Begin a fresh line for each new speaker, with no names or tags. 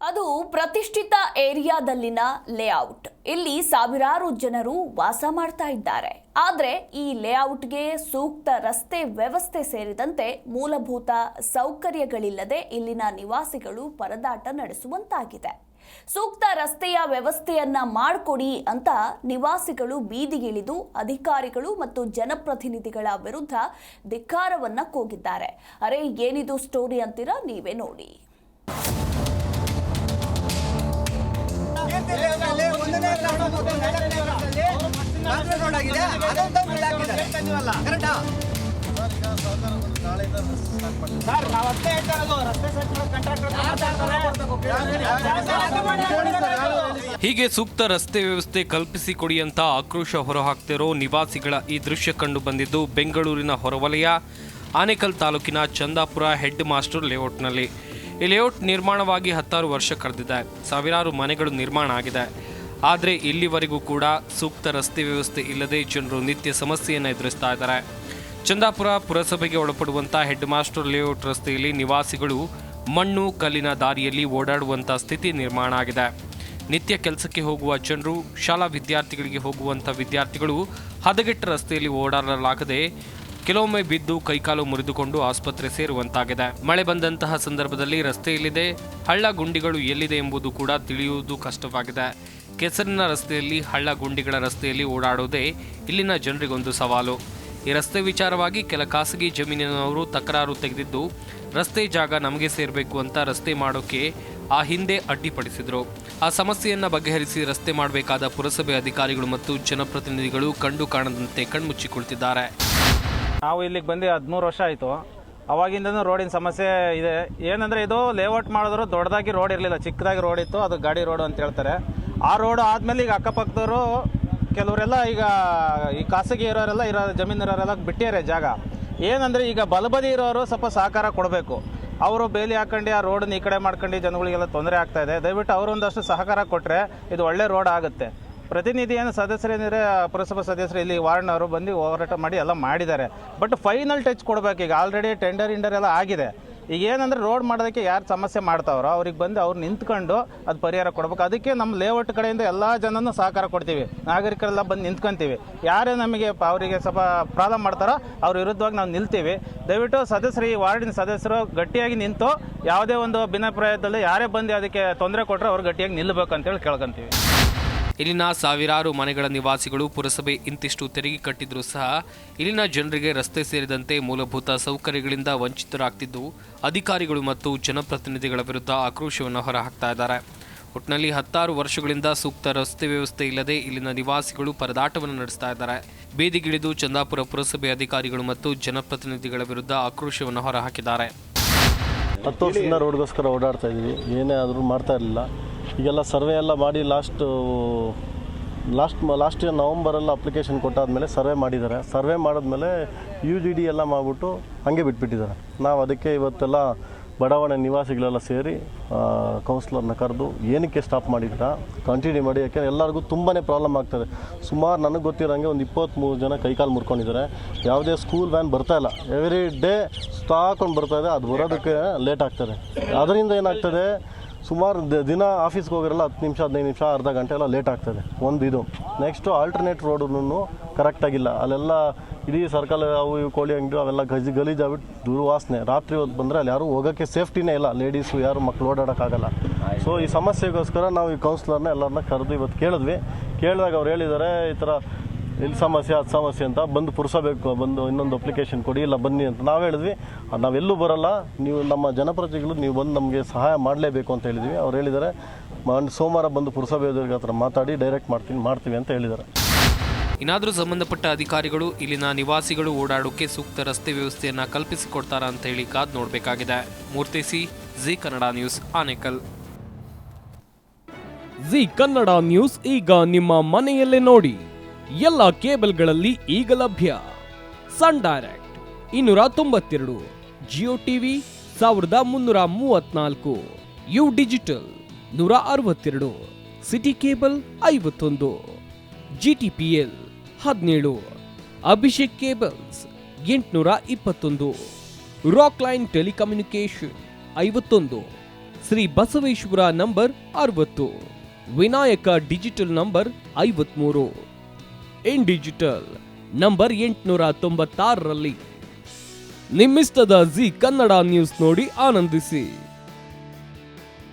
ಅದು ಪ್ರತಿಷ್ಠಿತ ಏರಿಯಾದಲ್ಲಿನ ಲೇಔಟ್. ಇಲ್ಲಿ ಸಾವಿರಾರು ಜನರು ವಾಸ ಮಾಡ್ತಾ ಇದ್ದಾರೆ. ಆದರೆ ಈ ಲೇಔಟ್ಗೆ ಸೂಕ್ತ ರಸ್ತೆ ವ್ಯವಸ್ಥೆ ಸೇರಿದಂತೆ ಮೂಲಭೂತ ಸೌಕರ್ಯಗಳಿಲ್ಲದೆ ಇಲ್ಲಿನ ನಿವಾಸಿಗಳು ಪರದಾಟ ನಡೆಸುವಂತಾಗಿದೆ. ಸೂಕ್ತ ರಸ್ತೆಯ ವ್ಯವಸ್ಥೆಯನ್ನ ಮಾಡಿಕೊಡಿ ಅಂತ ನಿವಾಸಿಗಳು ಬೀದಿಗಿಳಿದು ಅಧಿಕಾರಿಗಳು ಮತ್ತು ಜನಪ್ರತಿನಿಧಿಗಳ ವಿರುದ್ಧ ಧಿಕ್ಕಾರವನ್ನ ಕೂಗಿದ್ದಾರೆ. ಅರೆ ಏನಿದು ಸ್ಟೋರಿ ಅಂತೀರಾ? ನೀವೇ ನೋಡಿ.
ಹೀಗೆ ಸೂಕ್ತ ರಸ್ತೆ ವ್ಯವಸ್ಥೆ ಕಲ್ಪಿಸಿಕೊಡಿ ಅಂತ ಆಕ್ರೋಶ ಹೊರಹಾಕ್ತಿರೋ ನಿವಾಸಿಗಳ ಈ ದೃಶ್ಯ ಕಂಡು ಬಂದಿದ್ದು ಬೆಂಗಳೂರಿನ ಹೊರವಲಯ ಆನೇಕಲ್ ತಾಲೂಕಿನ ಚಂದಾಪುರ ಹೆಡ್ ಮಾಸ್ಟರ್ ಲೇಔಟ್ನಲ್ಲಿ. ಈ ಲೇಔಟ್ ನಿರ್ಮಾಣವಾಗಿ 10 ವರ್ಷ ಕಳೆದಿದೆ. ಸಾವಿರಾರು ಮನೆಗಳು ನಿರ್ಮಾಣ ಆಗಿದೆ. ಆದರೆ ಇಲ್ಲಿವರೆಗೂ ಕೂಡ ಸೂಕ್ತ ರಸ್ತೆ ವ್ಯವಸ್ಥೆ ಇಲ್ಲದೆ ಜನರು ನಿತ್ಯ ಸಮಸ್ಯೆಯನ್ನು ಎದುರಿಸ್ತಾ ಇದ್ದಾರೆ. ಚಂದಾಪುರ ಪುರಸಭೆಗೆ ಒಳಪಡುವಂಥ ಹೆಡ್ ಮಾಸ್ಟರ್ ಲೇಔಟ್ ರಸ್ತೆಯಲ್ಲಿ ನಿವಾಸಿಗಳು ಮಣ್ಣು ಕಲ್ಲಿನ ದಾರಿಯಲ್ಲಿ ಓಡಾಡುವಂಥ ಸ್ಥಿತಿ ನಿರ್ಮಾಣ ಆಗಿದೆ. ನಿತ್ಯ ಕೆಲಸಕ್ಕೆ ಹೋಗುವ ಜನರು, ಶಾಲಾ ವಿದ್ಯಾರ್ಥಿಗಳಿಗೆ ಹೋಗುವಂಥ ವಿದ್ಯಾರ್ಥಿಗಳು ಹದಗೆಟ್ಟ ರಸ್ತೆಯಲ್ಲಿ ಓಡಾಡಲಾಗದೆ ಕೆಲವೊಮ್ಮೆ ಬಿದ್ದು ಕೈಕಾಲು ಮುರಿದುಕೊಂಡು ಆಸ್ಪತ್ರೆ ಸೇರುವಂತಾಗಿದೆ. ಮಳೆ ಬಂದಂತಹ ಸಂದರ್ಭದಲ್ಲಿ ರಸ್ತೆಯಲ್ಲಿದೆ, ಹಳ್ಳ ಗುಂಡಿಗಳು ಎಲ್ಲಿದೆ ಎಂಬುದು ಕೂಡ ತಿಳಿಯುವುದು ಕಷ್ಟವಾಗಿದೆ. ಕೆಸರಿನ ರಸ್ತೆಯಲ್ಲಿ, ಹಳ್ಳ ಗುಂಡಿಗಳ ರಸ್ತೆಯಲ್ಲಿ ಓಡಾಡೋದೇ ಇಲ್ಲಿನ ಜನರಿಗೊಂದು ಸವಾಲು. ಈ ರಸ್ತೆ ವಿಚಾರವಾಗಿ ಕೆಲ ಖಾಸಗಿ ಜಮೀನಿನವರು ತಕರಾರು ತೆಗೆದಿದ್ದು, ರಸ್ತೆ ಜಾಗ ನಮಗೆ ಸೇರಬೇಕು ಅಂತ ರಸ್ತೆ ಮಾಡೋಕೆ ಆ ಹಿಂದೆ ಅಡ್ಡಿಪಡಿಸಿದ್ರು. ಆ ಸಮಸ್ಯೆಯನ್ನು ಬಗೆಹರಿಸಿ ರಸ್ತೆ ಮಾಡಬೇಕಾದ ಪುರಸಭೆ ಅಧಿಕಾರಿಗಳು ಮತ್ತು ಜನಪ್ರತಿನಿಧಿಗಳು ಕಂಡು ಕಾಣದಂತೆ ಕಣ್ಮುಚ್ಚಿ ಕುಳಿತಿದ್ದಾರೆ.
ನಾವು ಇಲ್ಲಿಗೆ ಬಂದು 13 ವರ್ಷ ಆಯಿತು. ಅವಾಗಿಂದನೂ ರೋಡಿನ ಸಮಸ್ಯೆ ಇದೆ. ಏನಂದರೆ ಇದು ಲೇಔಟ್ ಮಾಡಿದ್ರು ದೊಡ್ಡದಾಗಿ ರೋಡ್ ಇರಲಿಲ್ಲ, ಚಿಕ್ಕದಾಗಿ ರೋಡ್ ಇತ್ತು. ಅದು ಗಾಡಿ ರೋಡು ಅಂತ ಹೇಳ್ತಾರೆ. ಆ ರೋಡು ಆದಮೇಲೆ ಈಗ ಅಕ್ಕಪಕ್ಕದವರು ಕೆಲವರೆಲ್ಲ ಈಗ ಈ ಖಾಸಗಿ ಇರೋರೆಲ್ಲ ಜಮೀನು ಇರೋರೆಲ್ಲ ಬಿಟ್ಟಿದ್ದಾರೆ ಜಾಗ. ಏನಂದರೆ ಈಗ ಬಲಬದಿ ಇರೋರು ಸ್ವಲ್ಪ ಸಹಕಾರ ಕೊಡಬೇಕು. ಅವರು ಬೇಲಿ ಹಾಕೊಂಡು ಆ ರೋಡನ್ನ ಈ ಕಡೆ ಮಾಡ್ಕೊಂಡು ಜನಗಳಿಗೆಲ್ಲ ತೊಂದರೆ ಆಗ್ತಾಯಿದೆ. ದಯವಿಟ್ಟು ಅವರೊಂದಷ್ಟು ಸಹಕಾರ ಕೊಟ್ಟರೆ ಇದು ಒಳ್ಳೆ ರೋಡ್ ಆಗುತ್ತೆ. ಪ್ರತಿನಿಧಿ ಏನು ಸದಸ್ಯರೇನಿದ್ರೆ ಪುರಸಭಾ ಸದಸ್ಯರು ಇಲ್ಲಿ ವಾರ್ಡ್ನವರು ಬಂದು ಹೋರಾಟ ಮಾಡಿ ಎಲ್ಲ ಮಾಡಿದ್ದಾರೆ. ಬಟ್ ಫೈನಲ್ ಟಚ್ ಕೊಡಬೇಕು. ಈಗ ಆಲ್ರೆಡಿ ಟೆಂಡರ್ ಎಲ್ಲ ಆಗಿದೆ. ಈಗ ಏನಂದರೆ ರೋಡ್ ಮಾಡೋದಕ್ಕೆ ಯಾರು ಸಮಸ್ಯೆ ಮಾಡ್ತಾವ್ರೋ ಅವ್ರಿಗೆ ಬಂದು ಅವ್ರು ನಿಂತ್ಕೊಂಡು ಅದು ಪರಿಹಾರ ಕೊಡಬೇಕು. ಅದಕ್ಕೆ ನಮ್ಮ ಲೇಔಟ್ ಕಡೆಯಿಂದ ಎಲ್ಲ ಜನನೂ ಸಹಕಾರ ಕೊಡ್ತೀವಿ. ನಾಗರಿಕರೆಲ್ಲ ಬಂದು ನಿಂತ್ಕೊಂತೀವಿ. ಯಾರೇ ನಮಗೆ ಅವರಿಗೆ ಸ್ವಲ್ಪ ಪ್ರಾಬ್ಲಮ್ ಮಾಡ್ತಾರೋ ಅವ್ರ ವಿರುದ್ಧವಾಗಿ ನಾವು ನಿಲ್ತೀವಿ. ದಯವಿಟ್ಟು ಸದಸ್ಯರು, ಈ ವಾರ್ಡಿನ ಸದಸ್ಯರು ಗಟ್ಟಿಯಾಗಿ ನಿಂತು ಯಾವುದೇ ಒಂದು ಭಿನ್ನಾಭಿಪ್ರಾಯದಲ್ಲಿ ಯಾರೇ ಬಂದು ಅದಕ್ಕೆ ತೊಂದರೆ ಕೊಟ್ಟರೆ ಅವ್ರು ಗಟ್ಟಿಯಾಗಿ ನಿಲ್ಲಬೇಕು ಅಂತೇಳಿ ಕೇಳ್ಕೊಂತೀವಿ.
ಇಲ್ಲಿನ ಸಾವಿರಾರು ಮನೆಗಳ ನಿವಾಸಿಗಳು ಪುರಸಭೆ ಇಂತಿಷ್ಟು ತೆರಿಗೆ ಕಟ್ಟಿದ್ರೂ ಸಹ ಇಲ್ಲಿನ ಜನರಿಗೆ ರಸ್ತೆ ಸೇರಿದಂತೆ ಮೂಲಭೂತ ಸೌಕರ್ಯಗಳಿಂದ ವಂಚಿತರಾಗ್ತಿದ್ದು, ಅಧಿಕಾರಿಗಳು ಮತ್ತು ಜನಪ್ರತಿನಿಧಿಗಳ ವಿರುದ್ಧ ಆಕ್ರೋಶವನ್ನು ಹೊರಹಾಕ್ತಾ ಇದ್ದಾರೆ. ಒಟ್ಟಿನಲ್ಲಿ 10 ವರ್ಷಗಳಿಂದ ಸೂಕ್ತ ರಸ್ತೆ ವ್ಯವಸ್ಥೆ ಇಲ್ಲದೆ ಇಲ್ಲಿನ ನಿವಾಸಿಗಳು ಪರದಾಟವನ್ನು ನಡೆಸ್ತಾ ಇದ್ದಾರೆ. ಬೀದಿಗಿಳಿದು ಚಂದಾಪುರ ಪುರಸಭೆ ಅಧಿಕಾರಿಗಳು ಮತ್ತು ಜನಪ್ರತಿನಿಧಿಗಳ ವಿರುದ್ಧ ಆಕ್ರೋಶವನ್ನು ಹೊರಹಾಕಿದ್ದಾರೆ.
10 ವರ್ಷದಿಂದ ರೋಡ್ಗೋಸ್ಕರ ಓಡಾಡ್ತಾ ಇದ್ದೀವಿ. ಏನೇ ಆದರೂ ಮಾಡ್ತಾ ಇರಲಿಲ್ಲ. ಈಗೆಲ್ಲ ಸರ್ವೆ ಎಲ್ಲ ಮಾಡಿ ಲಾಸ್ಟ್ ಇಯರ್ ನವಂಬರೆಲ್ಲ ಅಪ್ಲಿಕೇಶನ್ ಕೊಟ್ಟಾದಮೇಲೆ ಸರ್ವೆ ಮಾಡಿದ್ದಾರೆ. ಸರ್ವೆ ಮಾಡಿದ್ಮೇಲೆ UGD ಎಲ್ಲ ಮಾಡಿಬಿಟ್ಟು ಹಾಗೆ ಬಿಟ್ಬಿಟ್ಟಿದ್ದಾರೆ. ನಾವು ಅದಕ್ಕೆ ಇವತ್ತೆಲ್ಲ ಬಡಾವಣೆ ನಿವಾಸಿಗಳೆಲ್ಲ ಸೇರಿ ಕೌನ್ಸಿಲರ್ನ ಕರೆದು ಏನಕ್ಕೆ ಸ್ಟಾಪ್ ಮಾಡಿದ್ದೀರಾ, ಕಂಟಿನ್ಯೂ ಮಾಡಿ. ಯಾಕೆಂದರೆ ಎಲ್ಲರಿಗೂ ತುಂಬಾ ಪ್ರಾಬ್ಲಮ್ ಆಗ್ತದೆ. ಸುಮಾರು ನನಗೆ ಗೊತ್ತಿರೋಂಗೆ ಒಂದು 23 ಜನ ಕೈಕಾಲು ಮುರ್ಕೊಂಡಿದ್ದಾರೆ. ಯಾವುದೇ ಸ್ಕೂಲ್ ವ್ಯಾನ್ ಬರ್ತಾಯಿಲ್ಲ. ಎವ್ರಿ ಡೇ ಸ್ಟಾಕೊಂಡು ಬರ್ತಾಯಿದೆ. ಅದು ಬರೋದಕ್ಕೆ ಲೇಟ್ ಆಗ್ತದೆ. ಅದರಿಂದ ಏನಾಗ್ತದೆ, ಸುಮಾರು ದಿನ ಆಫೀಸ್ಗೆ ಹೋಗಿರಲ್ಲ 10 ನಿಮಿಷ 15 ನಿಮಿಷ ಅರ್ಧ ಗಂಟೆ ಎಲ್ಲ ಲೇಟ್ ಆಗ್ತದೆ. ಒಂದು ಇದು ನೆಕ್ಸ್ಟು ಆಲ್ಟರ್ನೇಟ್ ರೋಡನ್ನು ಕರೆಕ್ಟಾಗಿಲ್ಲ. ಅಲ್ಲೆಲ್ಲ ಇಡೀ ಸರ್ಕಲ್ ಅವು ಇವು ಕೋಳಿ ಅಂಗಡಿ ಅವೆಲ್ಲ ಗಲೀಜಾಗ್ಬಿಟ್ಟು ದುರ್ವಾಸನೆ. ರಾತ್ರಿ ಹೊತ್ತು ಬಂದರೆ ಅಲ್ಲಿ ಯಾರೂ ಹೋಗೋಕ್ಕೆ ಸೇಫ್ಟಿನೇ ಇಲ್ಲ. ಲೇಡೀಸು ಯಾರು ಮಕ್ಕಳು ಓಡಾಡೋಕ್ಕಾಗಲ್ಲ. ಸೊ ಈ ಸಮಸ್ಯೆಗೋಸ್ಕರ ನಾವು ಈ ಕೌನ್ಸಿಲರ್ನ ಎಲ್ಲರನ್ನ ಕರೆದು ಇವತ್ತು ಕೇಳಿದ್ವಿ. ಕೇಳಿದಾಗ ಅವ್ರು ಹೇಳಿದ್ದಾರೆ, ಈ ಥರ ಇಲ್ಲಿ ಸಮಸ್ಯೆ ಅದು ಸಮಸ್ಯೆ ಅಂತ, ಬಂದು ಪುರಸಭೆಗೆ ಬಂದು ಇನ್ನೊಂದು ಅಪ್ಲಿಕೇಶನ್ ಕೊಡಿ, ಇಲ್ಲ ಬನ್ನಿ ಅಂತ. ನಾವು ಹೇಳಿದ್ವಿ ನಾವೆಲ್ಲೂ ಬರೋಲ್ಲ, ನೀವು ನಮ್ಮ ಜನಪ್ರತಿನಿಧಿಗಳು ನೀವು ಬಂದು ನಮಗೆ ಸಹಾಯ ಮಾಡಲೇಬೇಕು ಅಂತ ಹೇಳಿದ್ವಿ. ಅವ್ರು ಹೇಳಿದ್ದಾರೆ ಸೋಮವಾರ ಬಂದು ಪುರಸಭೆ ಹತ್ರ ಮಾತಾಡಿ ಡೈರೆಕ್ಟ್ ಮಾಡ್ತೀವಿ ಅಂತ ಹೇಳಿದ್ದಾರೆ.
ಇನ್ನಾದರೂ ಸಂಬಂಧಪಟ್ಟ ಅಧಿಕಾರಿಗಳು ಇಲ್ಲಿನ ನಿವಾಸಿಗಳು ಓಡಾಡೋಕೆ ಸೂಕ್ತ ರಸ್ತೆ ವ್ಯವಸ್ಥೆಯನ್ನು ಕಲ್ಪಿಸಿಕೊಡ್ತಾರ ಅಂತ ಹೇಳಿ ಕಾದು ನೋಡಬೇಕಾಗಿದೆ. Murthy C, Zee Kannada news, Anekal.
Zee Kannada news ಈಗ ನಿಮ್ಮ ಮನೆಯಲ್ಲೇ ನೋಡಿ. ಎಲ್ಲ ಕೇಬಲ್ಗಳಲ್ಲಿ ಈಗ ಲಭ್ಯ. Sun Direct 292, Jio TV 1334, U digital 162, city cable 51, GTPL 17, Abhishek cables 821, rock line telecommunication 51, Shri Basaveshwara number 60, Vinayaka digital number 53, in digital number 896ರಲ್ಲಿ. ನಿಮ್ಮಿಸ್ತದ ಜಿ ಕನ್ನಡ ನ್ಯೂಸ್ ನೋಡಿ ಆನಂದಿಸಿ.